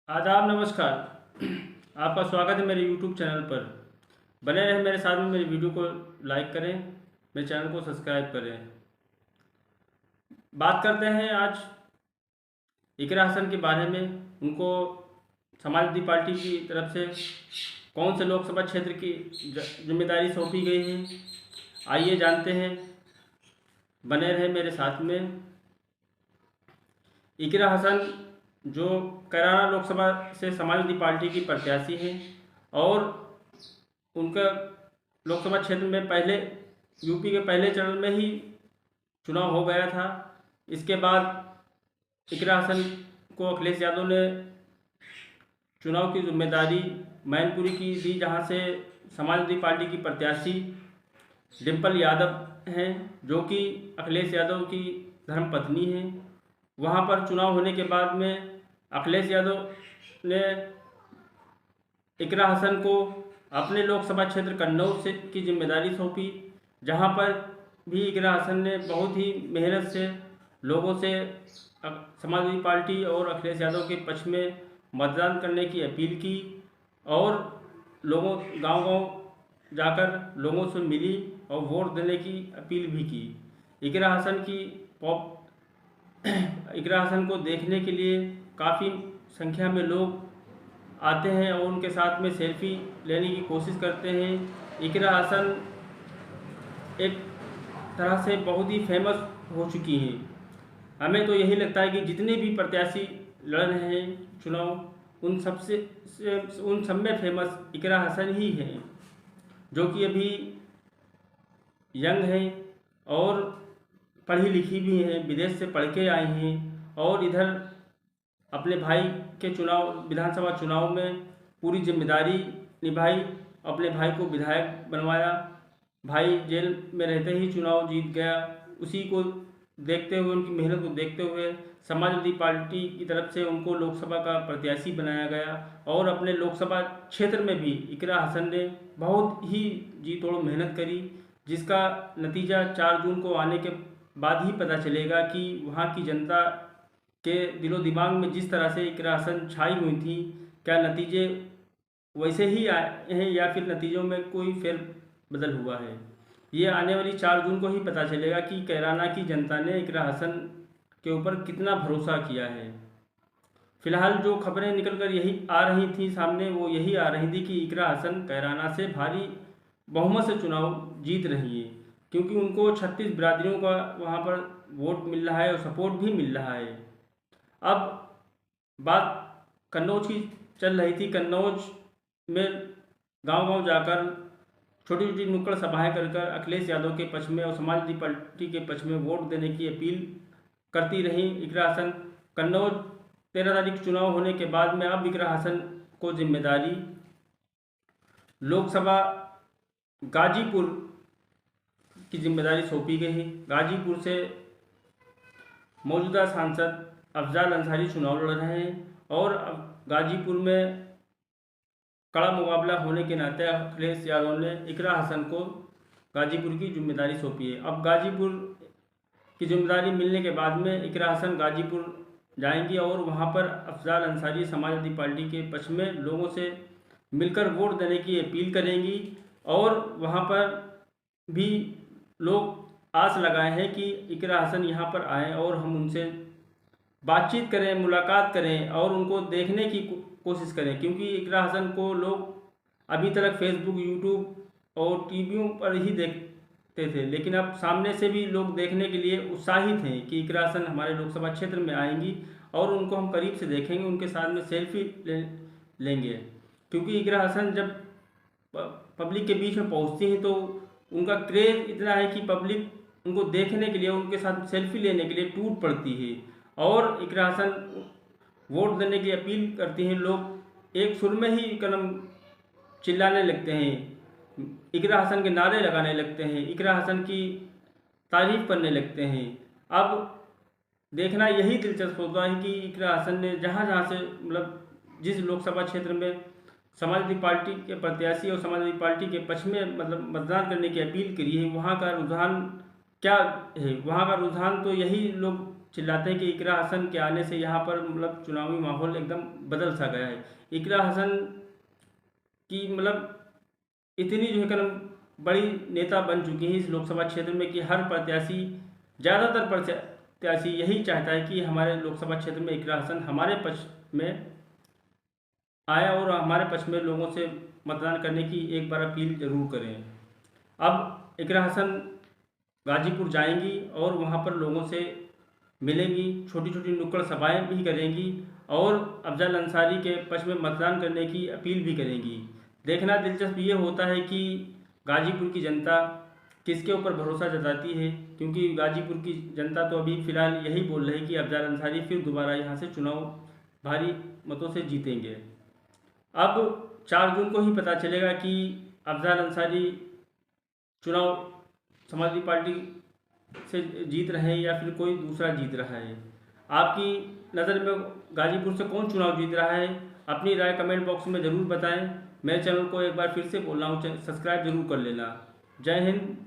आदाब नमस्कार। आपका स्वागत है मेरे YouTube चैनल पर। बने रहें मेरे साथ में, मेरी वीडियो को लाइक करें, मेरे चैनल को सब्सक्राइब करें। बात करते हैं आज इकरा हसन के बारे में। उनको समाजवादी पार्टी की तरफ से कौन से लोकसभा क्षेत्र की जिम्मेदारी सौंपी गई है, आइए जानते हैं। बने रहें मेरे साथ में। इकरा हसन जो कैराना लोकसभा से समाजवादी पार्टी की प्रत्याशी है और उनका लोकसभा क्षेत्र में पहले यूपी के पहले चरण में ही चुनाव हो गया था। इसके बाद इकरा हसन को अखिलेश यादव ने चुनाव की जिम्मेदारी मैनपुरी की दी, जहां से समाजवादी पार्टी की प्रत्याशी डिम्पल यादव हैं, जो कि अखिलेश यादव की धर्मपत्नी हैं। वहां पर चुनाव होने के बाद में अखिलेश यादव ने इकरा हसन को अपने लोकसभा क्षेत्र कन्नौज से की जिम्मेदारी सौंपी, जहां पर भी इकरा हसन ने बहुत ही मेहनत से लोगों से समाजवादी पार्टी और अखिलेश यादव के पक्ष में मतदान करने की अपील की और लोगों गांव-गांव जाकर लोगों से मिली और वोट देने की अपील भी की। इकरा हसन को देखने के लिए काफ़ी संख्या में लोग आते हैं और उनके साथ में सेल्फी लेने की कोशिश करते हैं। इकरा हसन एक तरह से बहुत ही फेमस हो चुकी हैं। हमें तो यही लगता है कि जितने भी प्रत्याशी लड़ रहे हैं चुनाव, उन सब में फेमस इकरा हसन ही हैं, जो कि अभी यंग हैं और पढ़ी लिखी भी हैं, विदेश से पढ़ के आई हैं और इधर अपने भाई के विधानसभा चुनाव में पूरी जिम्मेदारी निभाई, अपने भाई को विधायक बनवाया। भाई जेल में रहते ही चुनाव जीत गया। उसी को देखते हुए, उनकी मेहनत को देखते हुए समाजवादी पार्टी की तरफ से उनको लोकसभा का प्रत्याशी बनाया गया और अपने लोकसभा क्षेत्र में भी इकरा हसन ने बहुत ही जी तोड़ मेहनत करी, जिसका नतीजा 4 जून को आने के बाद ही पता चलेगा कि वहाँ की जनता के दिलो दिमाग में जिस तरह से इकरा हसन छाई हुई थी, क्या नतीजे वैसे ही आए हैं या फिर नतीजों में कोई फेर बदल हुआ है। ये आने वाली 4 जून को ही पता चलेगा कि कैराना की जनता ने इकरा हसन के ऊपर कितना भरोसा किया है। फिलहाल जो खबरें निकलकर यही आ रही थी सामने, वो यही आ रही थी कि इकरा हसन कैराना से भारी बहुमत से चुनाव जीत रही है, क्योंकि उनको 36 बिरादरियों का वहाँ पर वोट मिल रहा है और सपोर्ट भी मिल रहा है। अब बात कन्नौज की चल रही थी। कन्नौज में गांव-गांव जाकर छोटी छोटी नुक्कड़ सभाएं कर अखिलेश यादव के पक्ष में और समाजवादी पार्टी के पक्ष में वोट देने की अपील करती रही इकरा हसन। कन्नौज 13 तारीख चुनाव होने के बाद में अब इकरा हसन को जिम्मेदारी लोकसभा गाजीपुर की जिम्मेदारी सौंपी गई है। गाजीपुर से मौजूदा सांसद अफजाल अंसारी चुनाव लड़ रहे हैं और अब गाजीपुर में कड़ा मुकाबला होने के नाते अखिलेश यादव ने इकरा हसन को गाजीपुर की जिम्मेदारी सौंपी है। अब गाजीपुर की जिम्मेदारी मिलने के बाद में इकरा हसन गाजीपुर जाएंगी और वहां पर अफजाल अंसारी समाजवादी पार्टी के पक्ष में लोगों से मिलकर वोट देने की अपील करेंगी और वहां पर भी लोग आस लगाए हैं कि इकरा हसन यहाँ पर आएँ और हम उनसे बातचीत करें, मुलाकात करें और उनको देखने की कोशिश करें, क्योंकि इकरा हसन को लोग अभी तक फेसबुक, यूट्यूब और टीवियों पर ही देखते थे, लेकिन अब सामने से भी लोग देखने के लिए उत्साहित हैं कि इकरा हसन हमारे लोकसभा क्षेत्र में आएंगी और उनको हम करीब से देखेंगे, उनके साथ में सेल्फी लेंगे। क्योंकि इकरा हसन जब पब्लिक के बीच में पहुँचती हैं तो उनका क्रेज़ इतना है कि पब्लिक उनको देखने के लिए, उनके साथ सेल्फी लेने के लिए टूट पड़ती है और इकरा हसन वोट देने की अपील करती हैं। लोग एक सुर में ही कदम चिल्लाने लगते हैं, इकरा हसन के नारे लगाने लगते हैं, इकरा हसन की तारीफ करने लगते हैं। अब देखना यही दिलचस्प होता है कि इकरा हसन ने जहाँ जहाँ से जिस लोकसभा क्षेत्र में समाजवादी पार्टी के प्रत्याशी और समाजवादी पार्टी के पक्ष में मतदान करने की अपील करी है, वहाँ का रुझान क्या है। वहाँ का रुझान तो यही लोग चिल्लाते हैं कि इकरा हसन के आने से यहाँ पर मतलब चुनावी माहौल एकदम बदल सा गया है। इकरा हसन की मतलब इतनी जो है कि बड़ी नेता बन चुकी हैं इस लोकसभा क्षेत्र में कि हर प्रत्याशी, ज़्यादातर प्रत्याशी यही चाहता है कि हमारे लोकसभा क्षेत्र में इकरा हसन हमारे पक्ष में आए और हमारे पक्ष में लोगों से मतदान करने की एक बार अपील ज़रूर करें। अब इकरा हसन गाजीपुर जाएंगी और वहाँ पर लोगों से मिलेंगी, छोटी छोटी नुक्कड़ सभाएं भी करेंगी और अफजल अंसारी के पक्ष में मतदान करने की अपील भी करेंगी। देखना दिलचस्प ये होता है कि गाजीपुर की जनता किसके ऊपर भरोसा जताती है, क्योंकि गाजीपुर की जनता तो अभी फ़िलहाल यही बोल रही है कि अफजल अंसारी फिर दोबारा यहाँ से चुनाव भारी मतों से जीतेंगे। अब 4 जून को ही पता चलेगा कि अफजल अंसारी चुनाव समाजवादी पार्टी से जीत रहे हैं या फिर कोई दूसरा जीत रहा है। आपकी नज़र में गाजीपुर से कौन चुनाव जीत रहा है? अपनी राय कमेंट बॉक्स में ज़रूर बताएं। मेरे चैनल को एक बार फिर से बोल रहा हूँ, सब्सक्राइब जरूर कर लेना। जय हिंद,